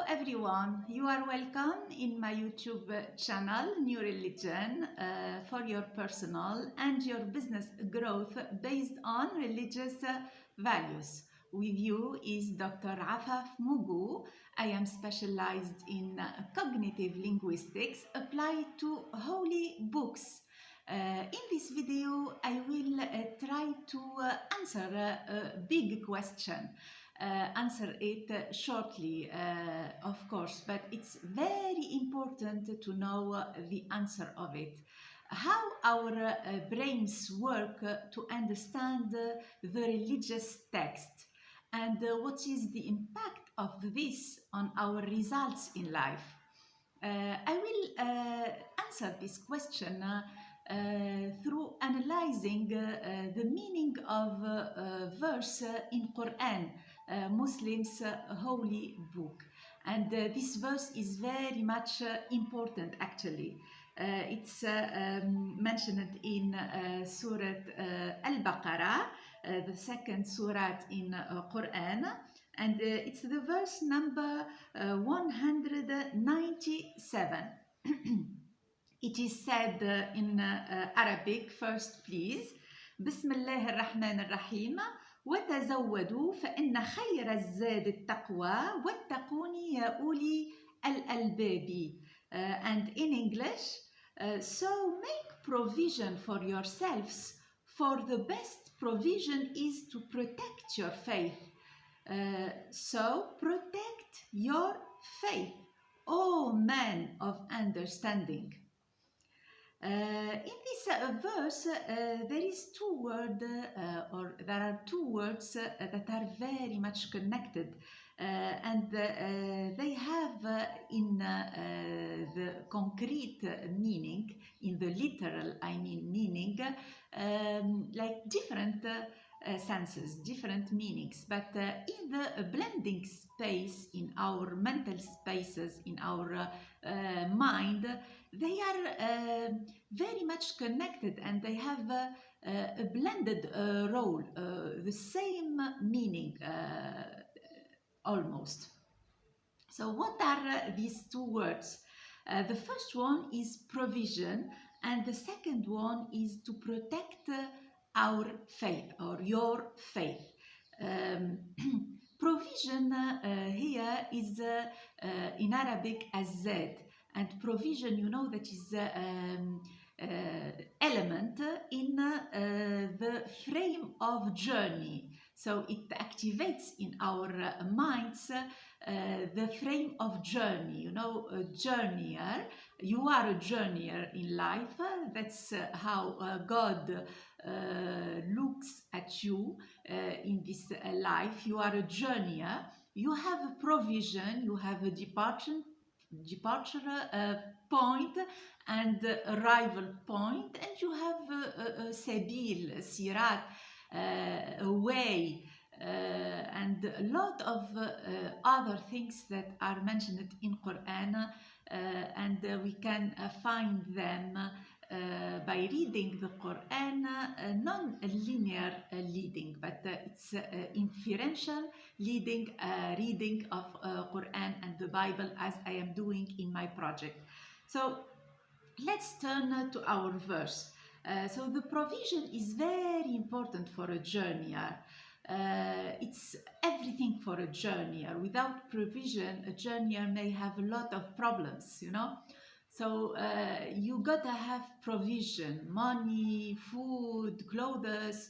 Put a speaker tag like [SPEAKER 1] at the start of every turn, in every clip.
[SPEAKER 1] everyone, you are welcome in my YouTube channel, New Religion, for your personal and your business growth based on religious values. With you is Dr. Afaf Mougou. I am specialized in cognitive linguistics applied to holy books. In this video, I will try to answer a big question. Answer it shortly, of course, but it's very important to know the answer of it. How our brains work to understand the religious text, and what is the impact of this on our results in life. I will answer this question through analyzing the meaning of verse in Qur'an, Muslims' holy book. And this verse is very much important actually. It's mentioned in Surah Al-Baqarah, the second surah in Qur'an, and it's the verse number 197. It is said in Arabic. First, please. بسم الله الرحمن الرحيم وتزودوا فإن خير الزاد التقوى واتقوني يا أولي الألباب. And in English, so make provision for yourselves, for the best provision is to protect your faith. So protect your faith, O man of understanding. In this verse, there are two words that are very much connected, and they have in the concrete meaning, in the literal, meaning, like different senses, different meanings, but in the blending space, in our mental spaces, in our mind, they are very much connected, and they have a blended role, the same meaning almost. So what are these two words? The first one is provision, and the second one is to protect our faith or your faith. Provision here is in Arabic as zad, and provision, you know, that is element in the frame of journey. So it activates in our minds the frame of journey. You know, a journeyer. You are a journeyer in life. That's how God looks at you in this life. You are a journeyer. You have a provision. You have a departure point and arrival point, and you have a sabil, sirat, a way, and a lot of other things that are mentioned in Qur'an, and we can find them by reading the Qur'an, non-linear reading, but it's inferential reading of Qur'an and the Bible, as I am doing in my project. So let's turn to our verse. So the provision is very important for a journeyer. It's everything for a journeyer. Without provision, a journeyer may have a lot of problems, you know. So you gotta have provision, money, food, clothes,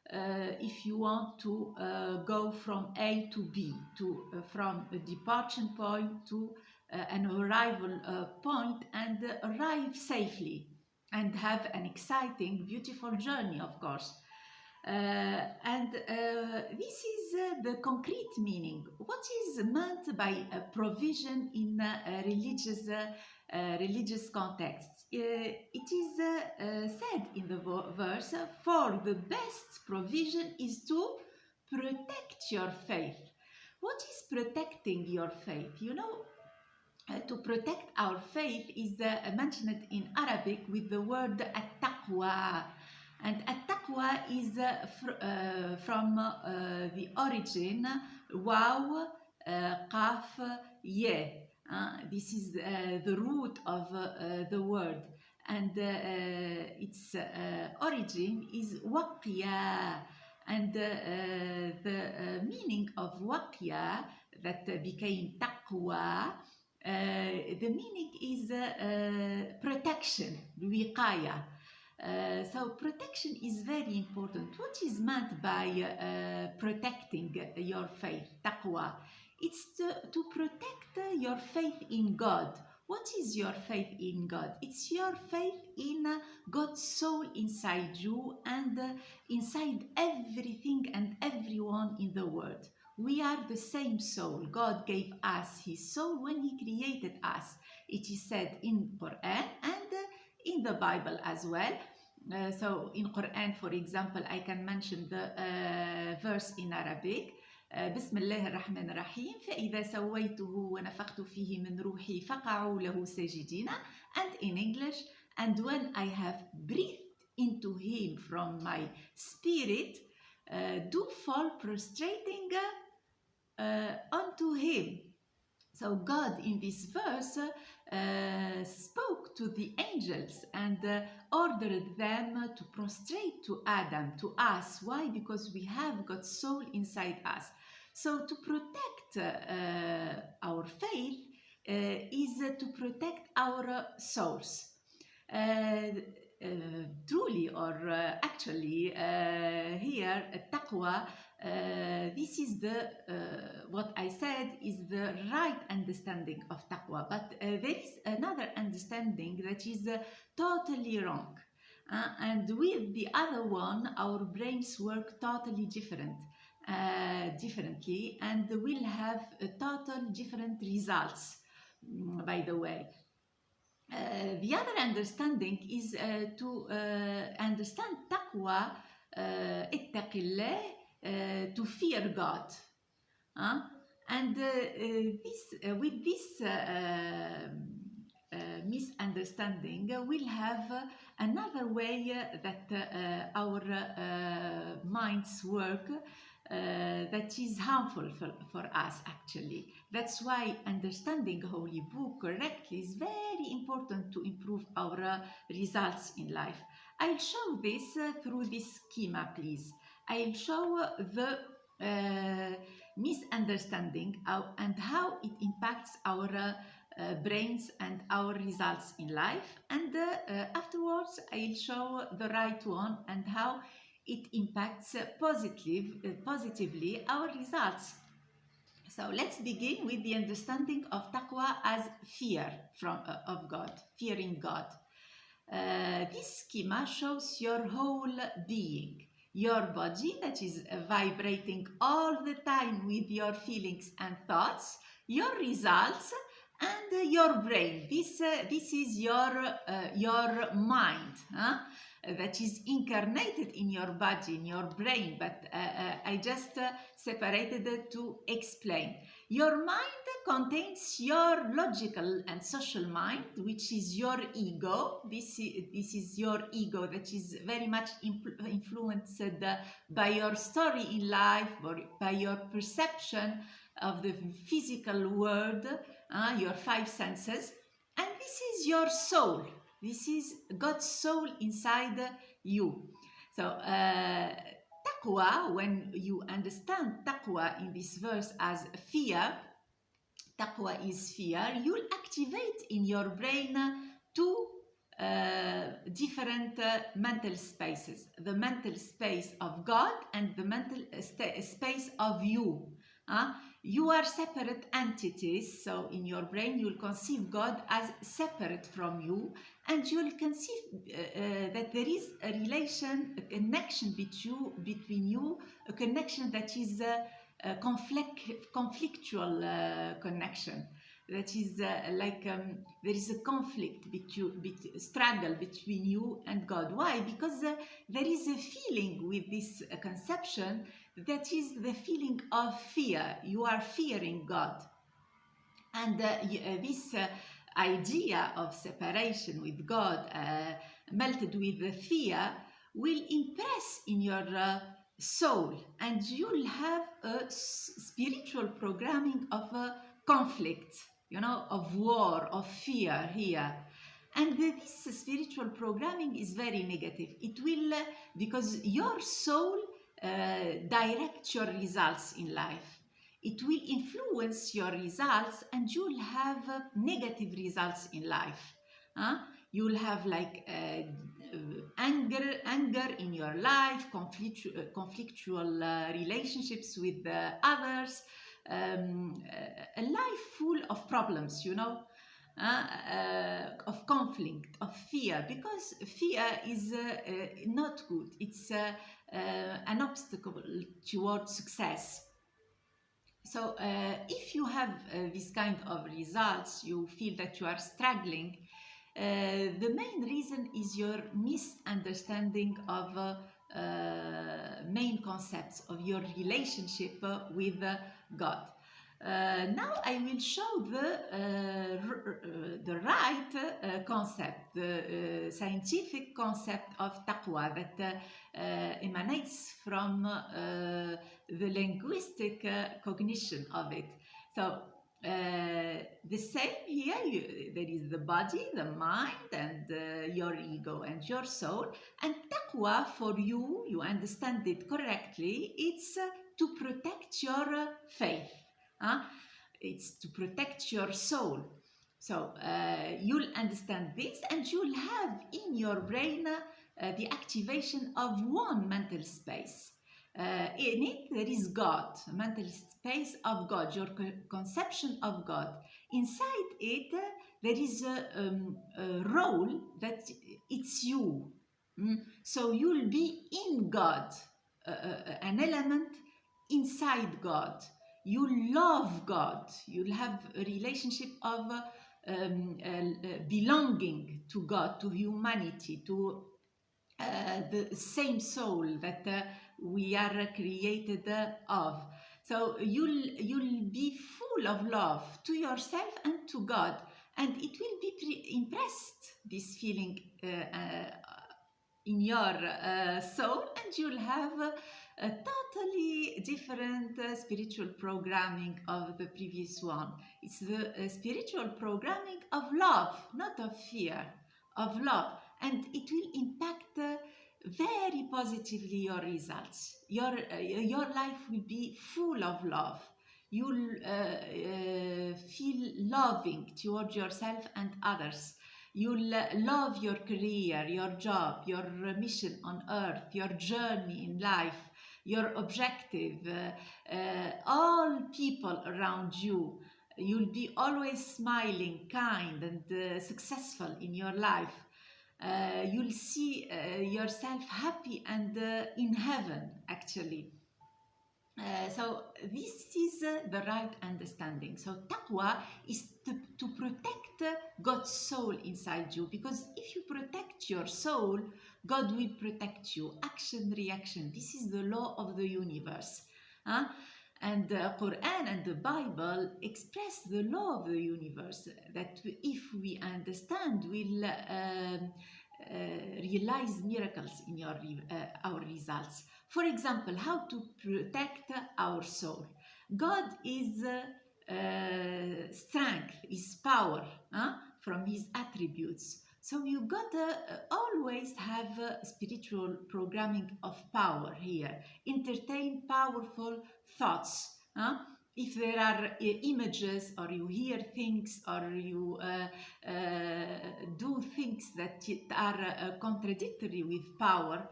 [SPEAKER 1] if you want to go from A to B, from a departure point to an arrival point, and arrive safely and have an exciting, beautiful journey, of course. And this is the concrete meaning. What is meant by provision in religious context? It is said in the verse, for the best provision is to protect your faith. What is protecting your faith? You know, to protect our faith is mentioned in Arabic with the word at-taqwa. And at-taqwa is from the origin waw, qaf, yeah. This is the root of the word, and its origin is waqya, and the meaning of waqya that became taqwa. The meaning is protection, wiqaya. So protection is very important. What is meant by protecting your faith, taqwa? It's to protect your faith in God. What is your faith in God? It's your faith in God's soul inside you and inside everything and everyone in the world. We are the same soul. God gave us His soul when He created us. It is said in Qur'an and in the Bible as well. So in Quran, for example, I can mention the verse in Arabic. بسم الله الرحمن الرحيم فإذا سويته ونفخت فيه من روحي فقعوا له ساجدين. And in English, and when I have breathed into him from my spirit, do fall prostrating unto him. So God in this verse spoke to the angels and ordered them to prostrate to Adam, to us. Why? Because we have God's soul inside us. So to protect our faith is to protect our souls. Truly, or actually, here, taqwa, this is the what I said is the right understanding of taqwa, but there is another understanding that is totally wrong, and with the other one our brains work totally differently, and will have total different results, by the way. The other understanding is to understand taqwa, ittaqillah, to fear God. And with this misunderstanding, we'll have another way that our minds work that is harmful for us, actually. That's why understanding Holy Book correctly is very important to improve our results in life. I'll show this through this schema, please. I'll show the misunderstanding and how it impacts our brains and our results in life, and afterwards I'll show the right one and how it impacts positively our results. So let's begin with the understanding of taqwa as fear of God, fearing God. This schema shows your whole being, your body that is vibrating all the time with your feelings and thoughts, your results, and your brain. This is your mind, that is incarnated in your body, in your brain, but I just separated it to explain. Your mind contains your logical and social mind, which is your ego. This is your ego that is very much influenced by your story in life, or by your perception of the physical world, your five senses. And this is your soul. This is God's soul inside you. So taqwa, when you understand taqwa in this verse as fear, taqwa is fear, you'll activate in your brain two different mental spaces. The mental space of God and the mental space of you. You are separate entities, so in your brain you'll conceive God as separate from you, and you'll conceive that there is a relation, a connection between you, a connection that is a conflictual connection. That is like there is a conflict, struggle between you and God. Why? Because there is a feeling with this conception that is the feeling of fear. You are fearing God. And this idea of separation with God melted with the fear will impress in your soul, and you'll have a spiritual programming of conflict, of war, of fear here. And this spiritual programming is very negative. It will, because your soul directs your results in life. It will influence your results, and you'll have negative results in life. You'll have like anger in your life, conflictual relationships with others, a life full of problems, of conflict, of fear, because fear is not good. It's an obstacle towards success. So if you have this kind of results, you feel that you are struggling, the main reason is your misunderstanding of main concepts of your relationship with God. Now I will show the right concept, the scientific concept of taqwa that emanates from the linguistic cognition of it. So the same here, there is the body, the mind, and your ego and your soul. And taqwa, for you, you understand it correctly, it's to protect your faith. It's to protect your soul. So you'll understand this, and you'll have in your brain the activation of one mental space. In it, there is God, a mental space of God, your conception of God. Inside it, there is a role that it's you. So you'll be in God, an element inside God. You love God. You'll have a relationship of belonging to God, to humanity, to the same soul that we are created of. So you'll be full of love to yourself and to God, and it will be impressed, this feeling in your soul, and you'll have a totally different spiritual programming of the previous one. It's the spiritual programming of love, not of fear, of love, and it will impact very positively your results. Your life will be full of love. You'll feel loving towards yourself and others. You'll love your career, your job, your mission on earth, your journey in life, your objective, all people around you. You'll be always smiling, kind, and successful in your life. You'll see yourself happy and in heaven, actually. So this is the right understanding. So taqwa is to protect God's soul inside you, because if you protect your soul, God will protect you. Action, reaction. This is the law of the universe. And the Qur'an and the Bible express the law of the universe that if we understand, we'll realize miracles in our results. For example, how to protect our soul. God is strength, is power, from his attributes. So you gotta always have spiritual programming of power here. Entertain powerful thoughts. If there are images, or you hear things, or you do things that are contradictory with power,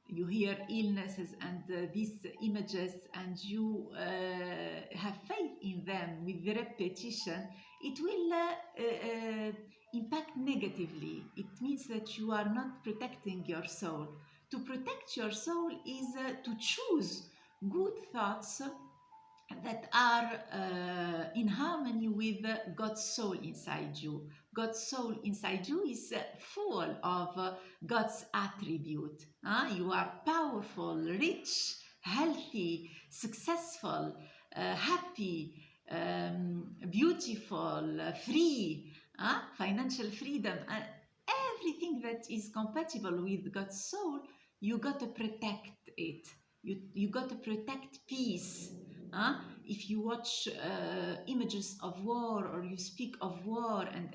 [SPEAKER 1] you hear illnesses and these images, and you have faith in them with the repetition, it will impact negatively. It means that you are not protecting your soul. To protect your soul is to choose good thoughts that are in harmony with God's soul inside you. God's soul inside you is full of God's attribute. You are powerful, rich, healthy, successful, happy, beautiful, free, financial freedom, and everything that is compatible with God's soul. You got to protect it. You got to protect peace. if you watch images of war or you speak of war and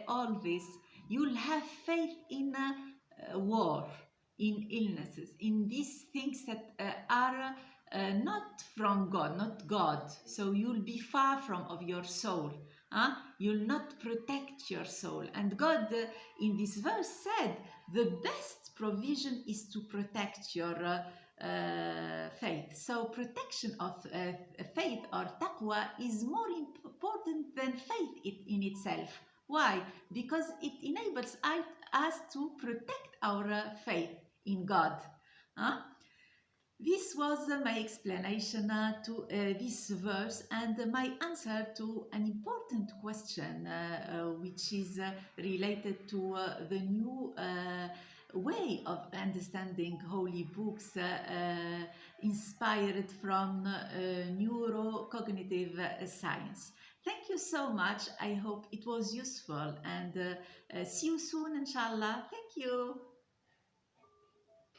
[SPEAKER 1] all this, you'll have faith in war, in illnesses, in these things that are not from God, not God. So you'll be far from of your soul. You'll not protect your soul. And God in this verse said the best provision is to protect your faith. So protection of faith or taqwa is more important than faith in itself. Why? Because it enables us to protect our faith in God. Huh? This was my explanation to this verse and my answer to an important question which is related to the new way of understanding holy books inspired from neurocognitive science. Thank you so much. I hope it was useful and see you soon, inshallah. Thank you.